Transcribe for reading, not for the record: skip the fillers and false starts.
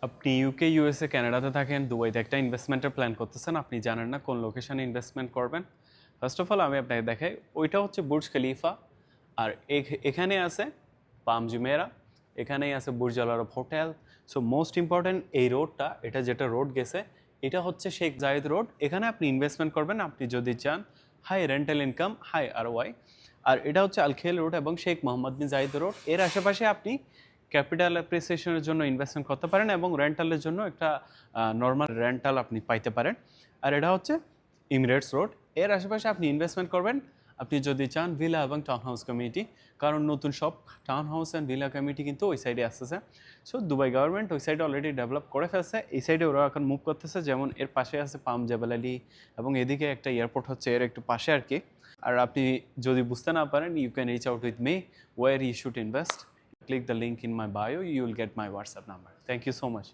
আপনি UK, USA, কানাডাতে থাকেন, দুবাইতে একটা ইনভেস্টমেন্টের প্ল্যান করতেছেন, আপনি জানেন না কোন লোকেশনে ইনভেস্টমেন্ট করবেন। ফার্স্ট অফ অল আমি আপনাকে দেখাই, ওইটা হচ্ছে বুর্জ খলিফা, আর এখানে আছে পাম জুমেরা, এখানেই আছে বুর্জ আল আরব হোটেল। সো মোস্ট ইম্পর্ট্যান্ট এই রোডটা, এটা যেটা রোড গেছে, এটা হচ্ছে শেখ জায়েদ রোড। এখানে আপনি ইনভেস্টমেন্ট করবেন আপনি যদি চান high rental income, high ROI. আর এটা হচ্ছে আল খেল রোড এবং Sheikh Mohammed bin Zayed Road. এর আশেপাশে আপনি ক্যাপিটাল অ্যাপ্রিসিয়েশনের জন্য ইনভেস্টমেন্ট করতে পারেন এবং রেন্টালের জন্য একটা নর্মাল রেন্টাল আপনি পাইতে পারেন। আর এটা হচ্ছে ইমিরেটস রোড। এর আশেপাশে আপনি ইনভেস্টমেন্ট করবেন আপনি যদি চান ভিলা এবং টাউন হাউস কমিউনিটি, কারণ নতুন সব town house and villa community কিন্তু ওই সাইডে আসতেছে। সো দুবাই গভর্নমেন্ট ওই সাইডে অলরেডি ডেভেলপ করে ফেলছে, এই সাইডে ওরা এখন মুভ করতেছে। যেমন এর পাশে আছে পাম জেবেল আলী এবং এদিকে একটা এয়ারপোর্ট হচ্ছে এর একটু পাশে আর কি। আর আপনি যদি বুঝতে না পারেন, you can reach out with me where you should invest. Click the link in my bio, you will get my WhatsApp number. Thank you so much.